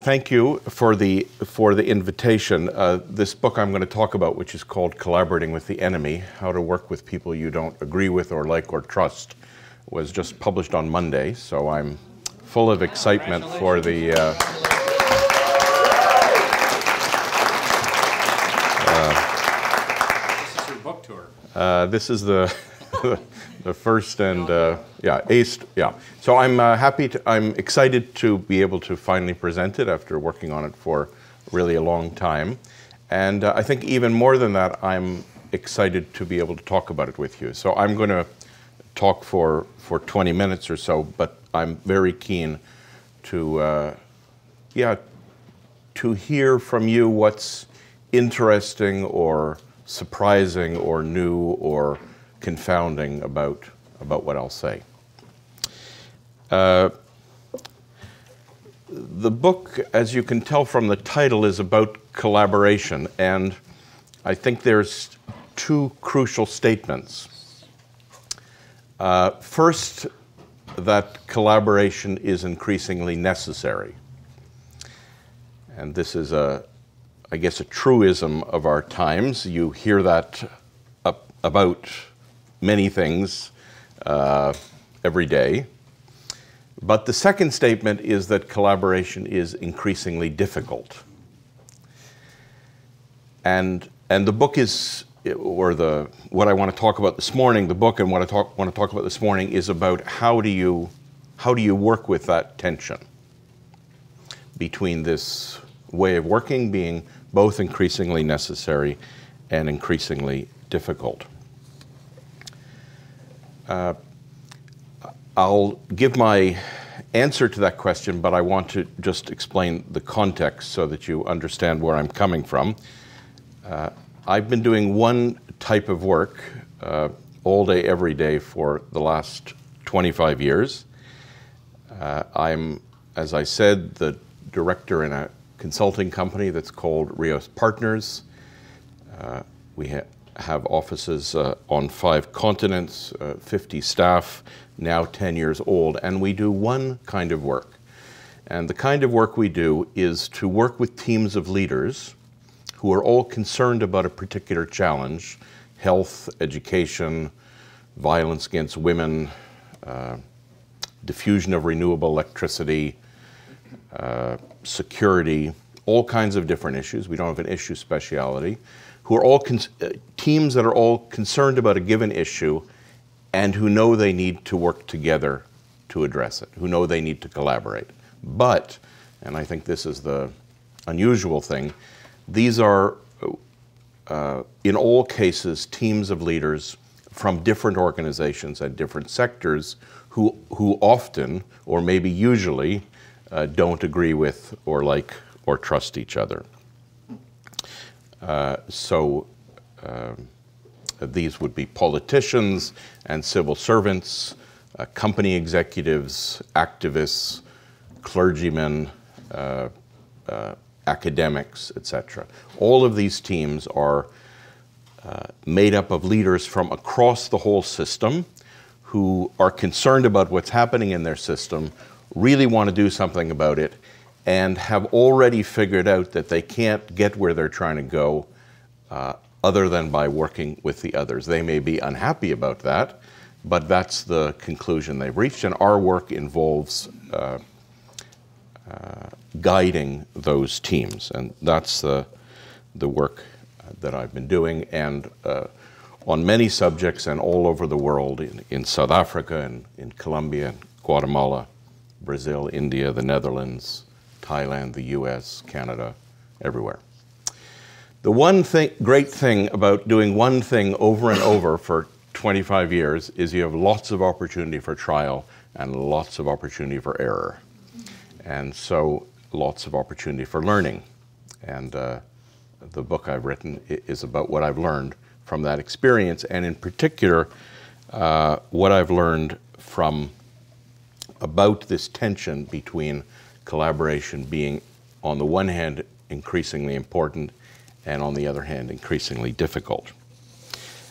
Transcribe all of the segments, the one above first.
Thank you for the invitation. This book I'm going to talk about, which is called Collaborating with the Enemy, How to Work with People You Don't Agree With or Like or Trust, was just published on Monday, so I'm full of excitement for the... This is your book tour. This is the first and So I'm excited to be able to finally present it after working on it for really a long time. And I think even more than that, I'm excited to be able to talk about it with you. So I'm going to talk for 20 minutes or so, but I'm very keen to hear from you what's interesting or surprising or new or confounding about what I'll say. The book, as you can tell from the title, is about collaboration, and I think there's two crucial statements. First, that collaboration is increasingly necessary. And this is I guess a truism of our times. You hear that about many things every day. But the second statement is that collaboration is increasingly difficult. And the book is, what I want to talk about this morning, the book and what I want to talk about this morning is about how do you work with that tension between this way of working being both increasingly necessary and increasingly difficult. I'll give my answer to that question, but I want to just explain the context so that you understand where I'm coming from. I've been doing one type of work all day, every day for the last 25 years. I'm, as I said, the director in a consulting company that's called Rios Partners. We have offices on 5 continents, 50 staff, now 10 years old, and we do one kind of work. And the kind of work we do is to work with teams of leaders who are all concerned about a particular challenge: health, education, violence against women, diffusion of renewable electricity, security, all kinds of different issues. We don't have an issue speciality. Who are all teams that are all concerned about a given issue and who know they need to work together to address it, who know they need to collaborate. But, and I think this is the unusual thing, these are, in all cases, teams of leaders from different organizations and different sectors who often, or maybe usually, don't agree with or like or trust each other. These would be politicians and civil servants, company executives, activists, clergymen, academics, etc. All of these teams are made up of leaders from across the whole system who are concerned about what's happening in their system, really want to do something about it, and have already figured out that they can't get where they're trying to go other than by working with the others. They may be unhappy about that, but that's the conclusion they've reached, and our work involves guiding those teams, and that's the work that I've been doing, and on many subjects and all over the world, in South Africa, and in Colombia, Guatemala, Brazil, India, the Netherlands, Thailand, the US, Canada, everywhere. The one great thing about doing one thing over and over for 25 years is you have lots of opportunity for trial and lots of opportunity for error. And so lots of opportunity for learning. And the book I've written is about what I've learned from that experience, and in particular, what I've learned about this tension between collaboration being, on the one hand, increasingly important, and on the other hand, increasingly difficult.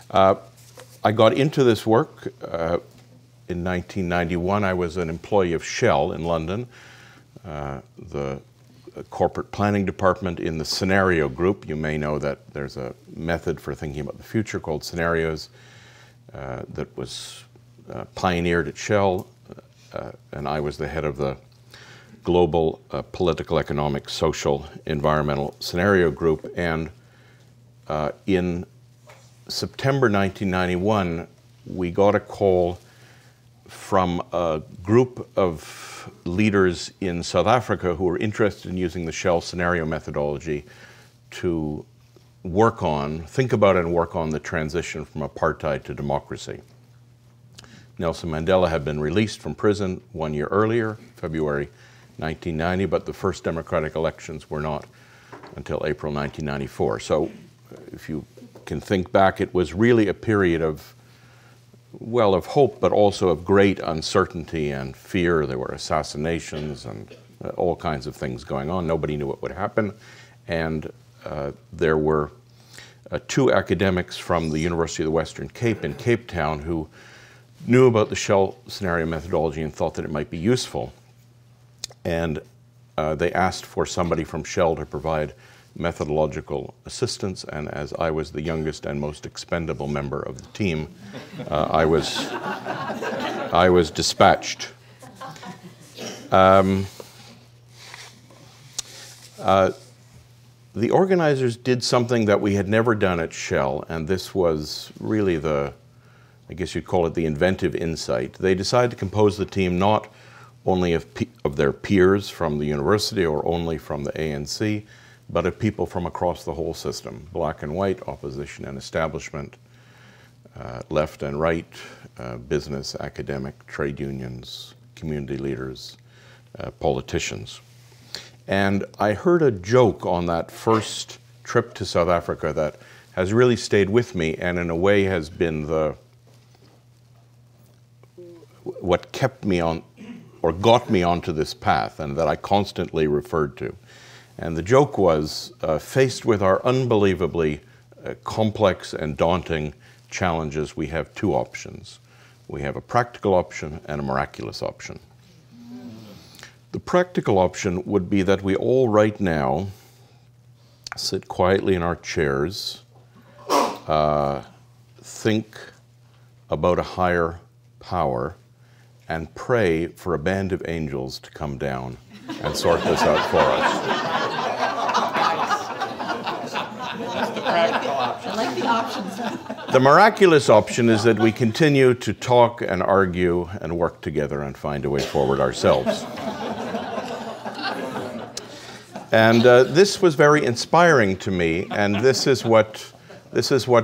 I got into this work in 1991. I was an employee of Shell in London, the corporate planning department in the scenario group. You may know that there's a method for thinking about the future called scenarios that was pioneered at Shell, and I was the head of the global political, economic, social, environmental scenario group. And in September 1991, we got a call from a group of leaders in South Africa who were interested in using the Shell scenario methodology to think about and work on the transition from apartheid to democracy. Nelson Mandela had been released from prison 1 year earlier, February 1990, but the first democratic elections were not until April 1994. So if you can think back, it was really a period of hope, but also of great uncertainty and fear. There were assassinations and all kinds of things going on. Nobody knew what would happen. And there were two academics from the University of the Western Cape in Cape Town who knew about the Shell scenario methodology and thought that it might be useful. And they asked for somebody from Shell to provide methodological assistance, and as I was the youngest and most expendable member of the team, I was dispatched. The organizers did something that we had never done at Shell, and this was really I guess you'd call it the inventive insight. They decided to compose the team not only of their peers from the university or only from the ANC, but of people from across the whole system, black and white, opposition and establishment, left and right, business, academic, trade unions, community leaders, politicians. And I heard a joke on that first trip to South Africa that has really stayed with me and in a way has been what kept me on, or got me onto this path, and that I constantly referred to. And the joke was, faced with our unbelievably complex and daunting challenges, we have two options. We have a practical option and a miraculous option. The practical option would be that we all right now sit quietly in our chairs, think about a higher power, and pray for a band of angels to come down and sort this out for us. That's the practical option. I like the options. The miraculous option is that we continue to talk and argue and work together and find a way forward ourselves. And this was very inspiring to me, and this is what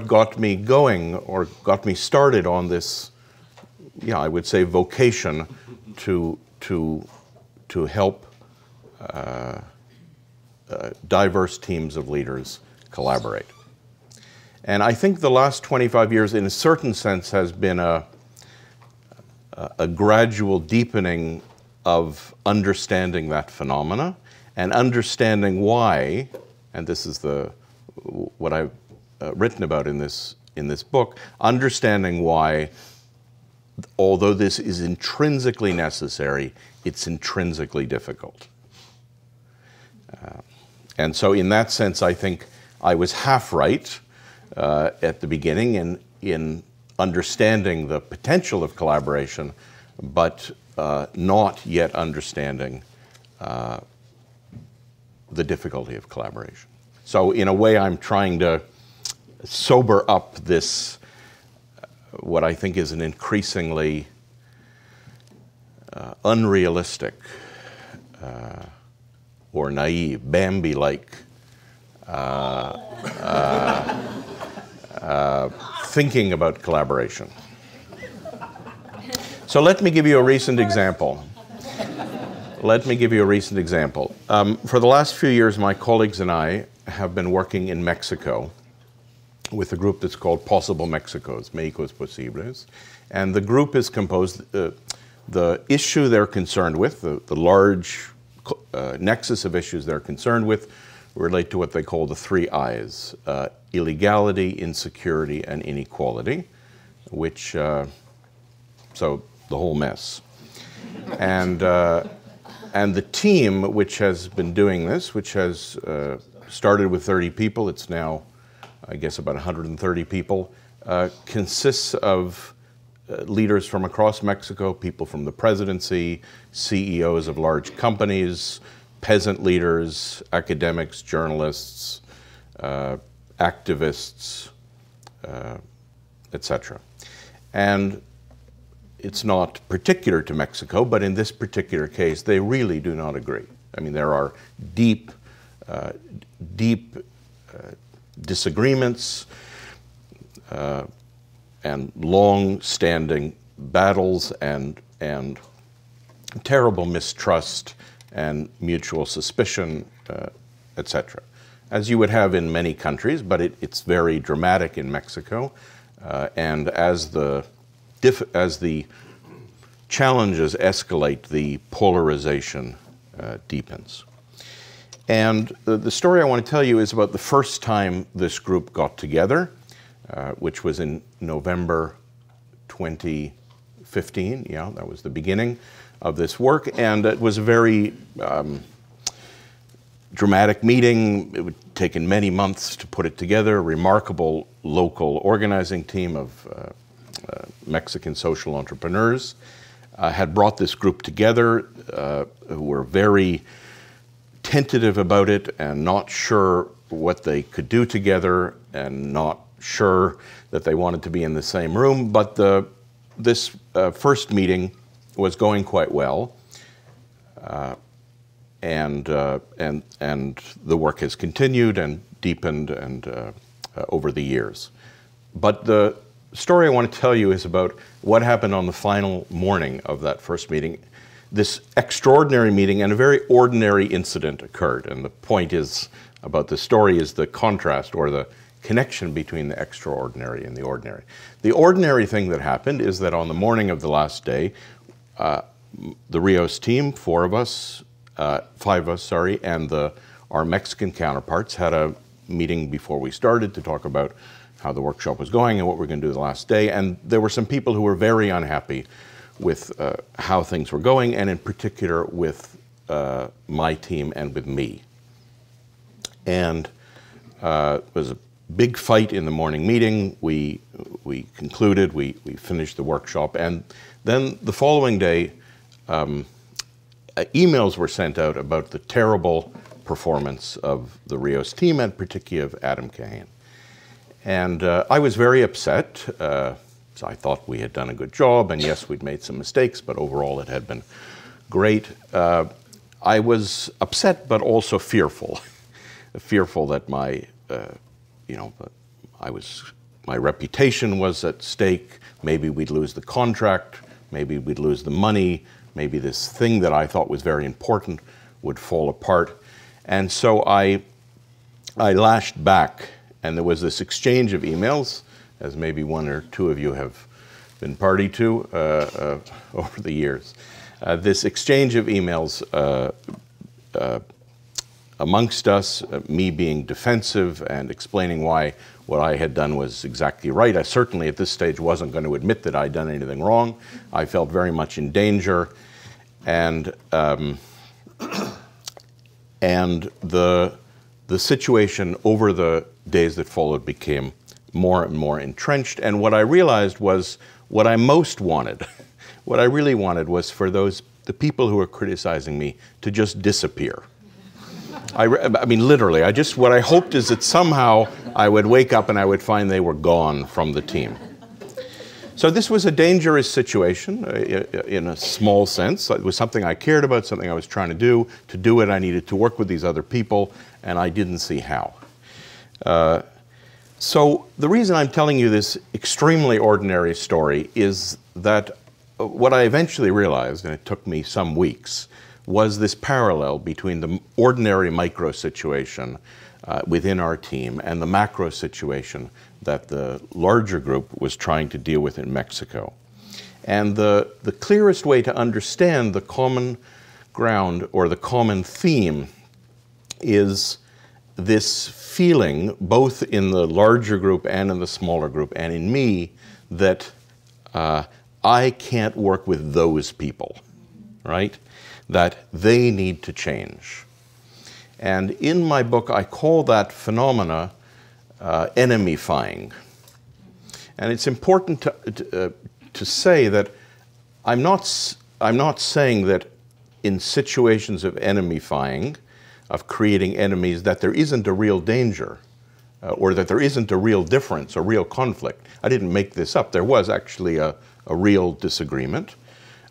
got me going, or got me started on this, I would say, vocation to help diverse teams of leaders collaborate. And I think the last 25 years, in a certain sense, has been a gradual deepening of understanding that phenomena and understanding why, and this is what I've written about in this book, understanding why, although this is intrinsically necessary, it's intrinsically difficult. And so in that sense, I think I was half right at the beginning in understanding the potential of collaboration, but not yet understanding the difficulty of collaboration. So in a way, I'm trying to sober up this, what I think is an increasingly unrealistic or naive, Bambi-like thinking about collaboration. So let me give you a recent example. For the last few years, my colleagues and I have been working in Mexico with a group that's called Possible Mexicos, Méxicos Posibles. And the group is composed, the issue they're concerned with, the large nexus of issues they're concerned with, relate to what they call the three I's, illegality, insecurity, and inequality, which, so the whole mess. And And the team which has been doing this, which has started with 30 people, it's now, I guess, about 130 people, consists of leaders from across Mexico, people from the presidency, CEOs of large companies, peasant leaders, academics, journalists, activists, etc. And it's not particular to Mexico, but in this particular case, they really do not agree. I mean, there are deep disagreements and long-standing battles and terrible mistrust and mutual suspicion, etc. As you would have in many countries, but it's very dramatic in Mexico. And as the challenges escalate, the polarization deepens. And the story I want to tell you is about the first time this group got together, which was in November 2015. Yeah, that was the beginning of this work. And it was a very dramatic meeting. It would have taken many months to put it together. A remarkable local organizing team of Mexican social entrepreneurs had brought this group together, who were very tentative about it and not sure what they could do together and not sure that they wanted to be in the same room. But this first meeting was going quite well, and the work has continued and deepened and over the years. But the story I want to tell you is about what happened on the final morning of that first meeting. This extraordinary meeting and a very ordinary incident occurred. And the point is about the story is the contrast or the connection between the extraordinary and the ordinary. The ordinary thing that happened is that on the morning of the last day, the Rios team, five of us, and our Mexican counterparts had a meeting before we started to talk about how the workshop was going and what we're going to do the last day. And there were some people who were very unhappy with how things were going, and in particular with my team and with me. And it was a big fight in the morning meeting. We concluded, we finished the workshop, and then the following day, emails were sent out about the terrible performance of the Rios team, and particularly of Adam Kahane. And I was very upset. So I thought we had done a good job, and yes, we'd made some mistakes, but overall it had been great. I was upset, but also fearful. Fearful that my reputation was at stake. Maybe we'd lose the contract. Maybe we'd lose the money. Maybe this thing that I thought was very important would fall apart. And so I lashed back, and there was this exchange of emails, as maybe one or two of you have been party to over the years. This exchange of emails amongst us, me being defensive and explaining why what I had done was exactly right. I certainly at this stage wasn't going to admit that I'd done anything wrong. I felt very much in danger, and the situation over the days that followed became more and more entrenched. And what I realized was what I most wanted, what I really wanted was for the people who were criticizing me to just disappear. I mean, literally, what I hoped is that somehow I would wake up and I would find they were gone from the team. So this was a dangerous situation in a small sense. It was something I cared about, something I was trying to do. To do it, I needed to work with these other people, and I didn't see how. So the reason I'm telling you this extremely ordinary story is that what I eventually realized, and it took me some weeks, was this parallel between the ordinary micro situation within our team and the macro situation that the larger group was trying to deal with in Mexico. And the clearest way to understand the common ground or the common theme is this feeling, both in the larger group and in the smaller group and in me, that I can't work with those people, right? that they need to change. And in my book, I call that phenomena enemifying. And it's important to say that I'm not saying that in situations of enemifying, of creating enemies, that there isn't a real danger or that there isn't a real difference, a real conflict. I didn't make this up. There was actually a real disagreement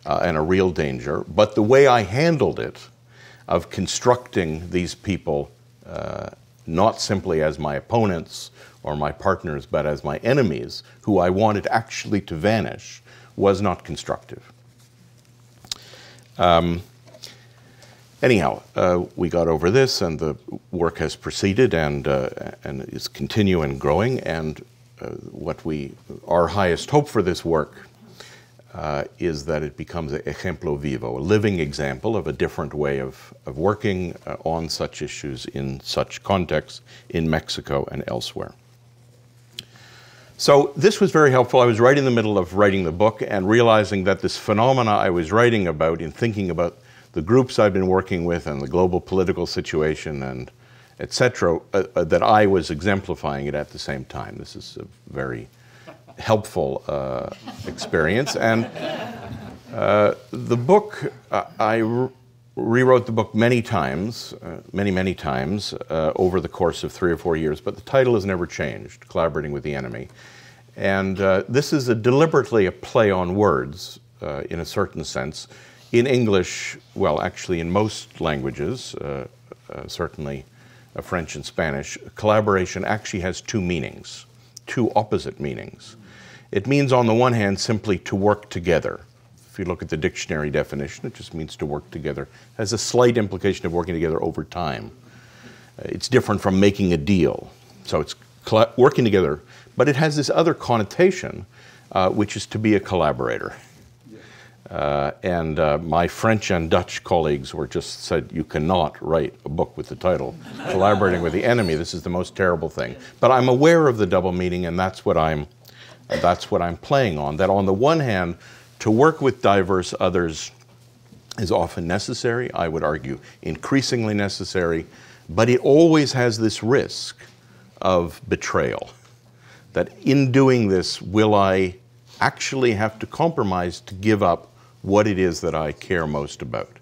and a real danger. But the way I handled it, of constructing these people not simply as my opponents or my partners, but as my enemies, who I wanted actually to vanish, was not constructive. Anyhow, we got over this, and the work has proceeded and is continuing and growing. And our highest hope for this work is that it becomes an ejemplo vivo, a living example of a different way of working on such issues in such contexts in Mexico and elsewhere. So this was very helpful. I was right in the middle of writing the book and realizing that this phenomena I was writing about, in thinking about the groups I've been working with and the global political situation and et cetera, that I was exemplifying it at the same time. This is a very helpful experience. And the book, I rewrote the book many times, many times over the course of 3 or 4 years, but the title has never changed, Collaborating with the Enemy. And this is deliberately a play on words in a certain sense. In English, well, actually in most languages, certainly French and Spanish, collaboration actually has two meanings, two opposite meanings. It means, on the one hand, simply to work together. If you look at the dictionary definition, it just means to work together. It has a slight implication of working together over time. It's different from making a deal. So it's working together, but it has this other connotation, which is to be a collaborator. And my French and Dutch colleagues were just said, you cannot write a book with the title, Collaborating with the Enemy. This is the most terrible thing. But I'm aware of the double meaning, and that's what I'm playing on. That on the one hand, to work with diverse others is often necessary, I would argue increasingly necessary, but it always has this risk of betrayal. That in doing this, will I actually have to compromise to give up what it is that I care most about?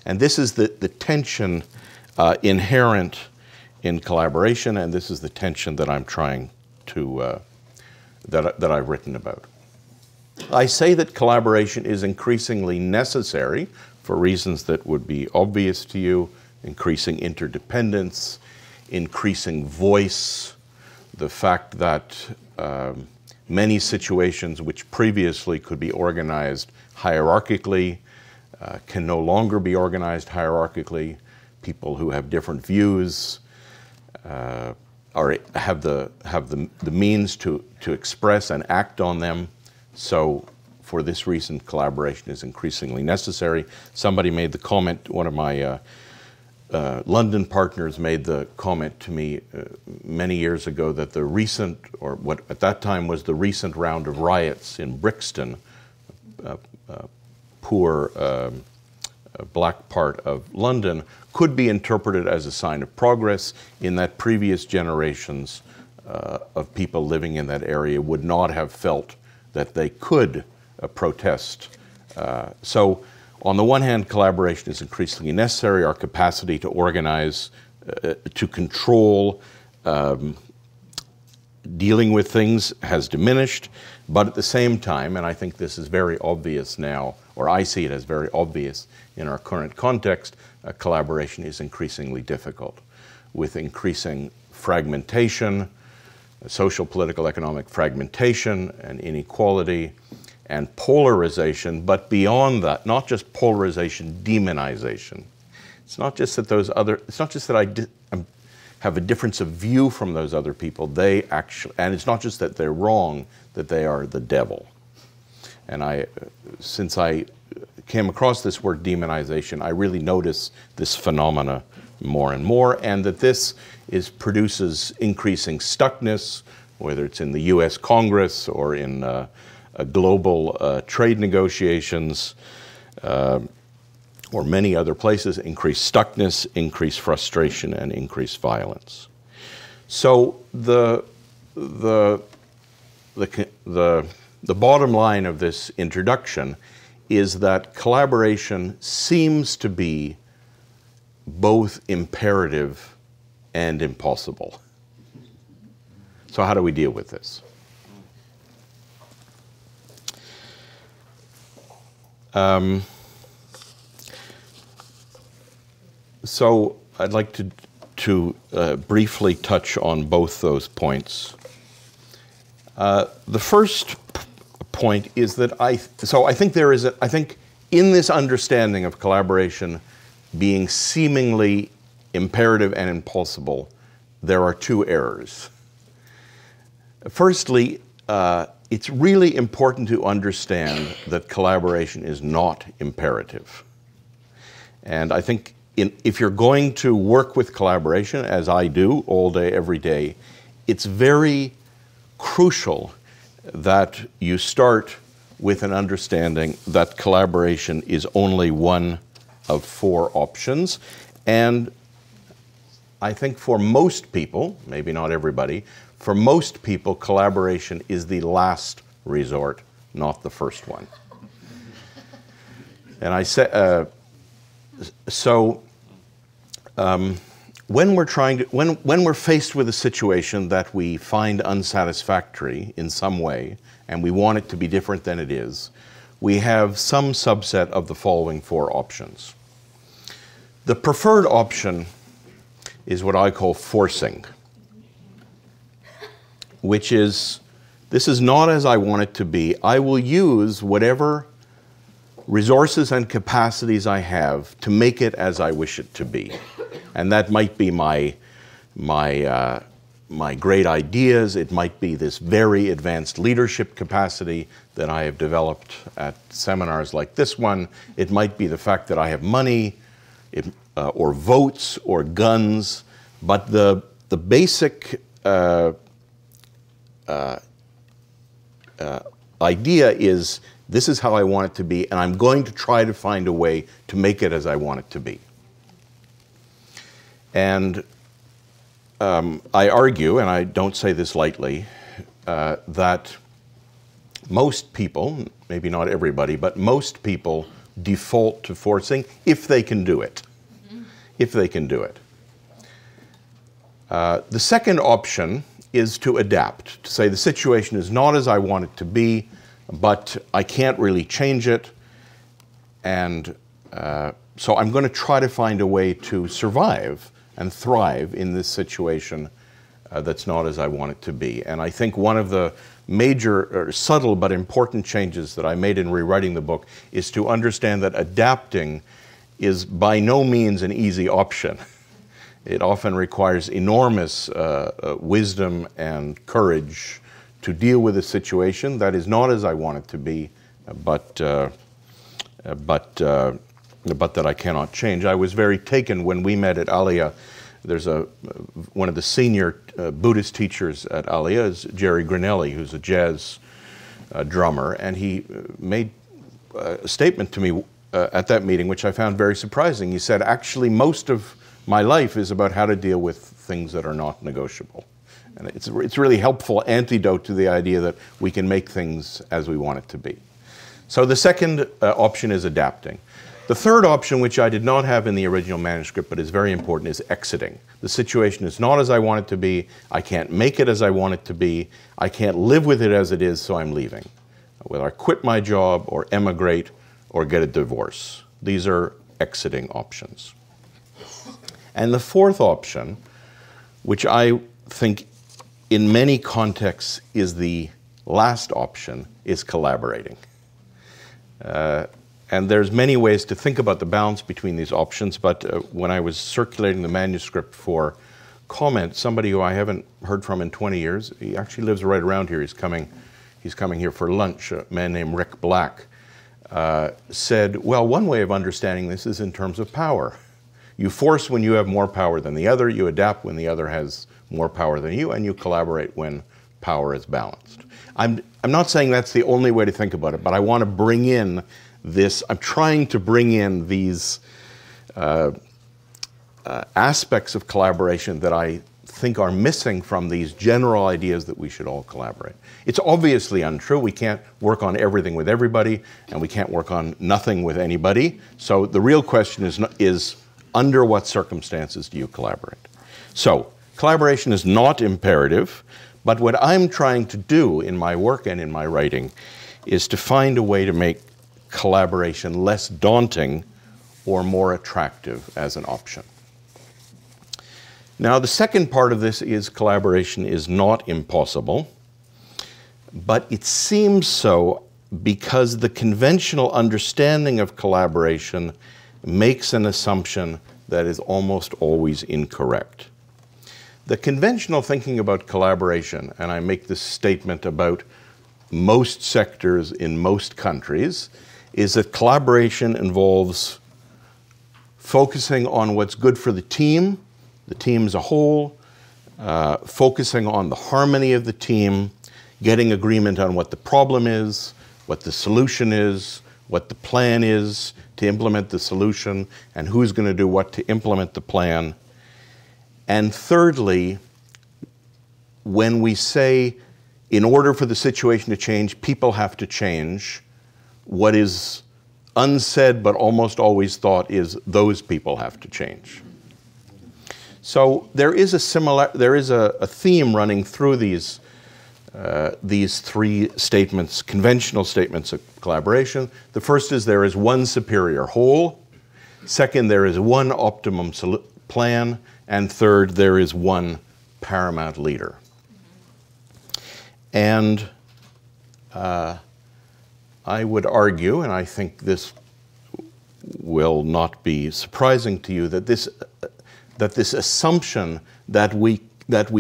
And this is the tension inherent in collaboration, and this is the tension that I'm trying to, that I've written about. I say that collaboration is increasingly necessary for reasons that would be obvious to you: increasing interdependence, increasing voice, the fact that many situations which previously could be organized hierarchically can no longer be organized hierarchically. People who have different views have the means to express and act on them. So for this reason, collaboration is increasingly necessary. Somebody made the comment, one of my London partners made the comment to me many years ago that the recent, or what at that time was the recent round of riots in Brixton, poor black part of London, could be interpreted as a sign of progress, in that previous generations of people living in that area would not have felt that they could protest. So on the one hand, collaboration is increasingly necessary. Our capacity to organize, to control, dealing with things has diminished. But at the same time, and I think this is very obvious now, or I see it as very obvious in our current context, collaboration is increasingly difficult, with increasing fragmentation, social, political, economic fragmentation and inequality and polarization, but beyond that, not just polarization, demonization. It's not just that it's not just that I have a difference of view from those other people, and it's not just that they're wrong, that they are the devil. And since I came across this word demonization, I really notice this phenomena more and more, and that this produces increasing stuckness, whether it's in the US Congress or in global trade negotiations, or many other places, increased stuckness, increased frustration, and increased violence. So the bottom line of this introduction is that collaboration seems to be both imperative and impossible. So how do we deal with this? So I'd like to briefly touch on both those points. The first point is that I think in this understanding of collaboration being seemingly imperative and impossible, there are two errors. Firstly, it's really important to understand that collaboration is not imperative. And I think if you're going to work with collaboration, as I do all day, every day, it's very crucial that you start with an understanding that collaboration is only one of four options. And I think for most people, maybe not everybody, for most people, collaboration is the last resort, not the first one. And I say, when we're faced with a situation that we find unsatisfactory in some way, and we want it to be different than it is, we have some subset of the following four options. The preferred option is what I call forcing, which is, this is not as I want it to be. I will use whatever resources and capacities I have to make it as I wish it to be. And that might be my great ideas. It might be this very advanced leadership capacity that I have developed at seminars like this one. It might be the fact that I have money, or votes, or guns. But the basic idea is, this is how I want it to be, and I'm going to try to find a way to make it as I want it to be. And I argue, and I don't say this lightly, that most people, maybe not everybody, but most people default to forcing if they can do it. If they can do it. The second option is to adapt, to say the situation is not as I want it to be, but I can't really change it, and so I'm going to try to find a way to survive and thrive in this situation that's not as I want it to be. And I think one of the major, subtle but important changes that I made in rewriting the book is to understand that adapting is by no means an easy option. It often requires enormous wisdom and courage to deal with a situation that is not as I want it to be, but that I cannot change. I was very taken when we met at Aliyah. There's one of the senior Buddhist teachers at Aliyah is Jerry Grinelli, who's a jazz drummer, and he made a statement to me at that meeting, which I found very surprising. He said, actually, most of my life is about how to deal with things that are not negotiable. And it's a really helpful antidote to the idea that we can make things as we want it to be. So the second option is adapting. The third option, which I did not have in the original manuscript, but is very important, is exiting. The situation is not as I want it to be. I can't make it as I want it to be. I can't live with it as it is, so I'm leaving. Whether I quit my job or emigrate or get a divorce. These are exiting options. And the fourth option, which I think in many contexts is the last option, is collaborating. And there's many ways to think about the balance between these options, but when I was circulating the manuscript for comment, somebody who I haven't heard from in 20 years, he actually lives right around here, he's coming here for lunch, a man named Rick Black, said, well, one way of understanding this is in terms of power. You force when you have more power than the other, you adapt when the other has more power than you, and you collaborate when power is balanced. I'm not saying that's the only way to think about it, but I want to bring in this. I'm trying to bring in these aspects of collaboration that I think are missing from these general ideas that we should all collaborate. It's obviously untrue. We can't work on everything with everybody, and we can't work on nothing with anybody. So the real question is under what circumstances do you collaborate? So collaboration is not imperative, but what I'm trying to do in my work and in my writing is to find a way to make collaboration less daunting or more attractive as an option. Now, the second part of this is collaboration is not impossible, but it seems so because the conventional understanding of collaboration makes an assumption that is almost always incorrect. The conventional thinking about collaboration, and I make this statement about most sectors in most countries, is that collaboration involves focusing on what's good for the team as a whole, focusing on the harmony of the team, getting agreement on what the problem is, what the solution is, what the plan is to implement the solution, and who's going to do what to implement the plan. And thirdly, when we say, in order for the situation to change, people have to change, what is unsaid but almost always thought is those people have to change. So there is a theme running through these three statements, conventional statements of collaboration. The first is there is one superior whole. Second, there is one optimum plan. And third, there is one paramount leader. And I would argue, and I think this will not be surprising to you, that this assumption that we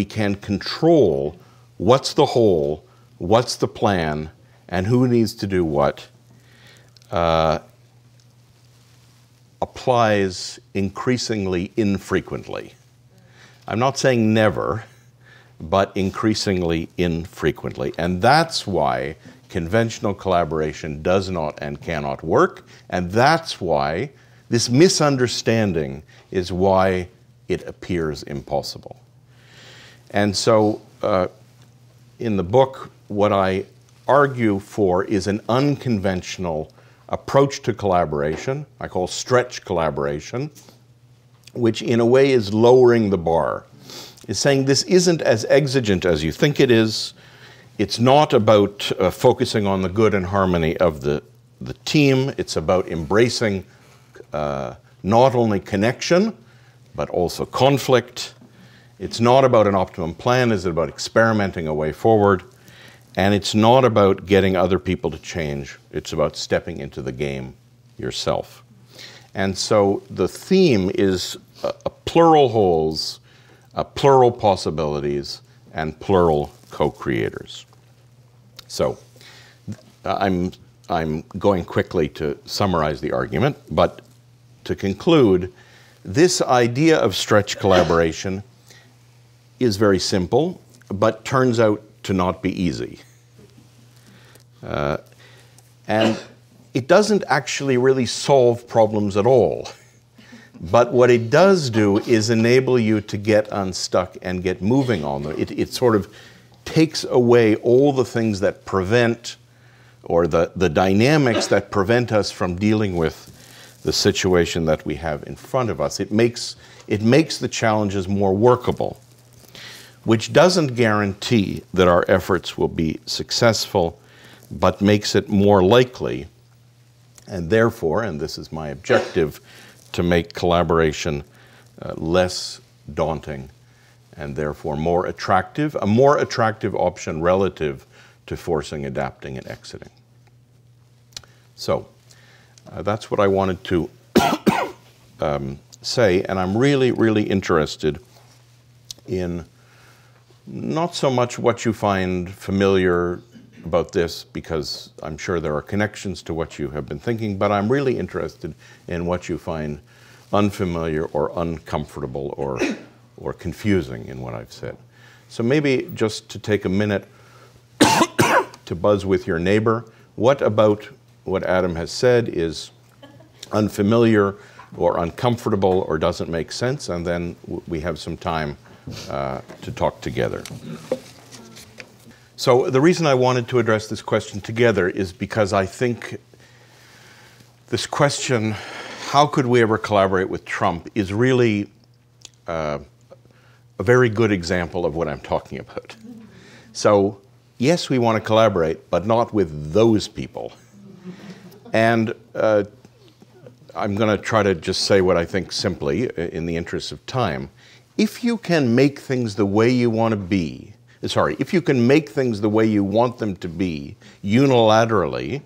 can control what's the whole, what's the plan, and who needs to do what applies increasingly infrequently. I'm not saying never, but increasingly infrequently. And that's why conventional collaboration does not and cannot work. And that's why this misunderstanding is why it appears impossible. And so in the book, what I argue for is an unconventional approach to collaboration, I call stretch collaboration, which in a way is lowering the bar. It's saying this isn't as exigent as you think it is. It's not about focusing on the good and harmony of the team. It's about embracing not only connection, but also conflict. It's not about an optimum plan. It's about experimenting a way forward. And it's not about getting other people to change. It's about stepping into the game yourself. And so the theme is plural wholes, plural possibilities, and plural co-creators. So I'm going quickly to summarize the argument, but to conclude, this idea of stretch collaboration is very simple, but turns out to not be easy. And it doesn't actually really solve problems at all. But what it does do is enable you to get unstuck and get moving on them. It sort of takes away all the things that prevent, or the dynamics that prevent us from dealing with the situation that we have in front of us. It makes the challenges more workable, which doesn't guarantee that our efforts will be successful, but makes it more likely, and therefore, and this is my objective, to make collaboration less daunting and therefore more attractive, a more attractive option relative to forcing, adapting, and exiting. So that's what I wanted to say, and I'm really, really interested in not so much what you find familiar about this, because I'm sure there are connections to what you have been thinking, but I'm really interested in what you find unfamiliar or uncomfortable or confusing in what I've said. So maybe just to take a minute to buzz with your neighbor, what about what Adam has said is unfamiliar or uncomfortable or doesn't make sense, and then we have some time to talk together. So the reason I wanted to address this question together is because I think this question, how could we ever collaborate with Trump, is really a very good example of what I'm talking about. So yes, we want to collaborate, but not with those people. And I'm going to try to just say what I think simply in the interest of time. If you can make things the way you want to be, if you can make things the way you want them to be unilaterally,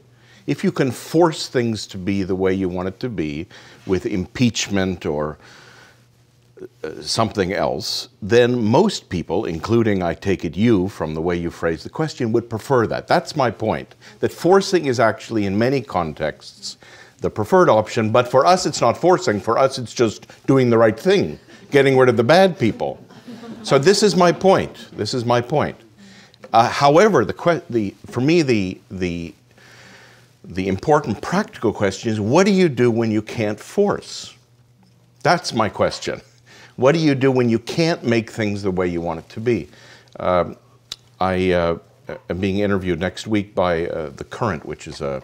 if you can force things to be the way you want it to be with impeachment or something else, then most people, including, I take it, you, from the way you phrased the question, would prefer that. That's my point, that forcing is actually, in many contexts, the preferred option, but for us it's not forcing, for us it's just doing the right thing, getting rid of the bad people. So this is my point. This is my point. However, for me, the important practical question is, what do you do when you can't force? That's my question. What do you do when you can't make things the way you want it to be? I am being interviewed next week by The Current, which is a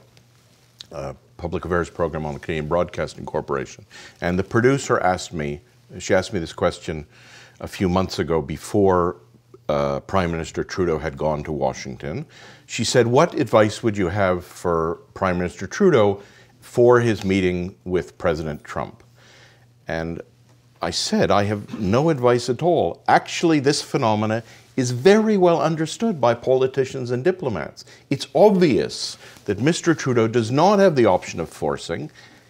public affairs program on the Canadian Broadcasting Corporation. And the producer asked me this question a few months ago before Prime Minister Trudeau had gone to Washington. She said, what advice would you have for Prime Minister Trudeau for his meeting with President Trump? And I said, I have no advice at all. Actually, this phenomena is very well understood by politicians and diplomats. It's obvious that Mr. Trudeau does not have the option of forcing,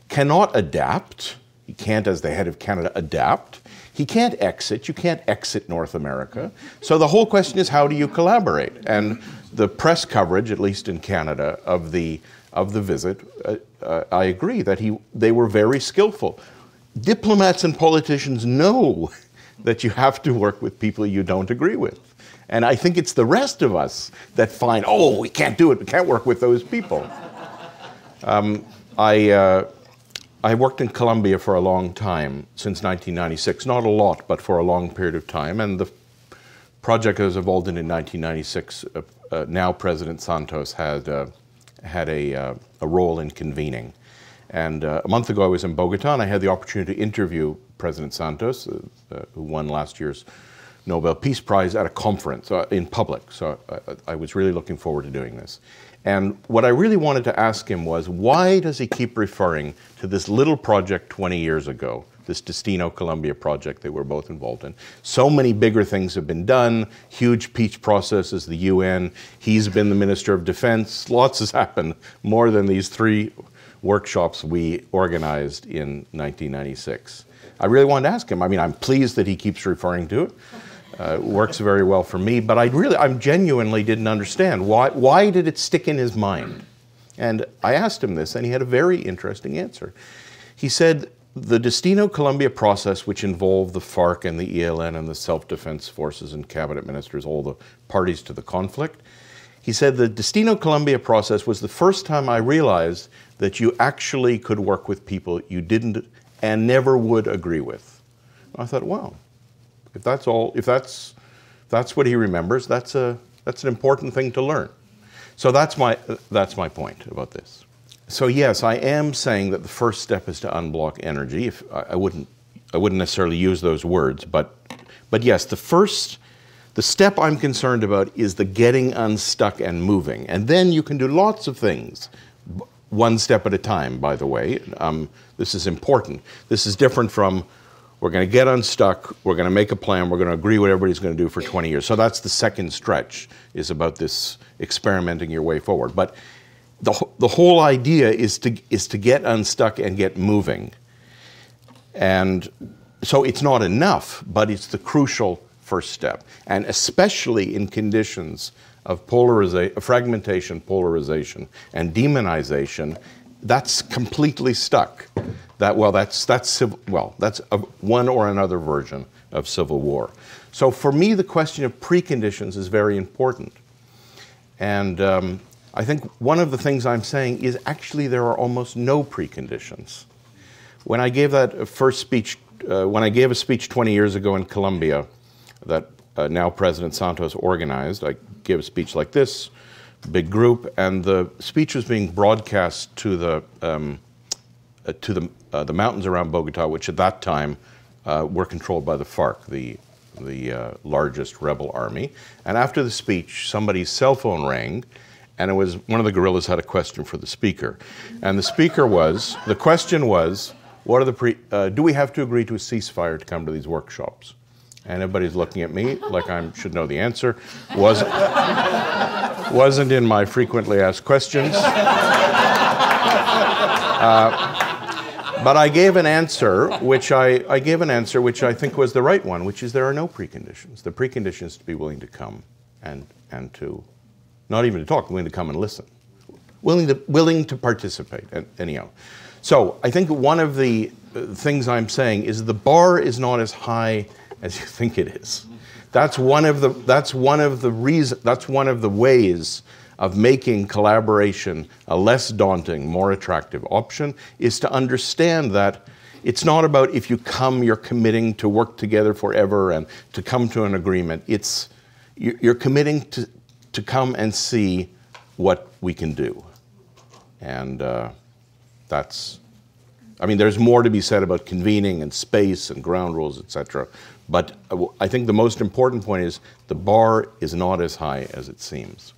cannot adapt. He can't, as the head of Canada, adapt. He can't exit. You can't exit North America. So the whole question is, how do you collaborate? And the press coverage, at least in Canada, of the visit, I agree that they were very skillful. Diplomats and politicians know that you have to work with people you don't agree with. And I think it's the rest of us that find, oh, we can't do it, we can't work with those people. I worked in Colombia for a long time, since 1996. Not a lot, but for a long period of time. And the project I was involved in 1996, now President Santos had a role in convening. And a month ago I was in Bogota, and I had the opportunity to interview President Santos, who won last year's Nobel Peace Prize, at a conference in public. So I was really looking forward to doing this. And what I really wanted to ask him was, why does he keep referring to this little project 20 years ago, this Destino Colombia project that we're both involved in? So many bigger things have been done, huge peace processes, the UN, he's been the Minister of Defense, lots has happened, more than these 3 workshops we organized in 1996. I really wanted to ask him. I mean, I'm pleased that he keeps referring to it. It works very well for me, but I genuinely didn't understand. Why did it stick in his mind? And I asked him this, and he had a very interesting answer. He said, the Destino Colombia process, which involved the FARC and the ELN and the self-defense forces and cabinet ministers, all the parties to the conflict, he said the Destino Colombia process was the first time I realized that you actually could work with people you didn't and never would agree with. I thought, wow, if that's what he remembers, that's an important thing to learn. So that's my point about this. So yes, I am saying that the first step is to unblock energy. If I wouldn't necessarily use those words, but yes, the step I'm concerned about is the getting unstuck and moving. And then you can do lots of things, one step at a time, by the way. This is important. This is different from, we're going to get unstuck, we're going to make a plan, we're going to agree what everybody's going to do for 20 years. So that's the second stretch, is about this experimenting your way forward. But the whole idea is to get unstuck and get moving. And so it's not enough, but it's the crucial first step. And especially in conditions of fragmentation, polarization, and demonization, that's completely stuck. That's one or another version of civil war. So for me, the question of preconditions is very important. And I think one of the things I'm saying is actually there are almost no preconditions. When I gave that first speech, when I gave a speech 20 years ago in Colombia that now President Santos organized, I gave a speech like this, big group, and the speech was being broadcast to the mountains around Bogota, which at that time were controlled by the FARC, the largest rebel army. And after the speech, somebody's cell phone rang, and it was one of the guerrillas had a question for the speaker. And the question was, what are do we have to agree to a ceasefire to come to these workshops? And everybody's looking at me like I should know the answer. Wasn't in my frequently asked questions. But I gave an answer which I think was the right one, which is there are no preconditions. The precondition is to be willing to come and to, not even to talk, willing to come and listen, willing to participate. Anyhow, so I think one of the things I'm saying is the bar is not as high as you think it is. That's one of the ways of making collaboration a less daunting, more attractive option, is to understand that it's not about if you come, you're committing to work together forever and to come to an agreement. You're committing to come and see what we can do. And there's more to be said about convening and space and ground rules, etc. But I think the most important point is the bar is not as high as it seems.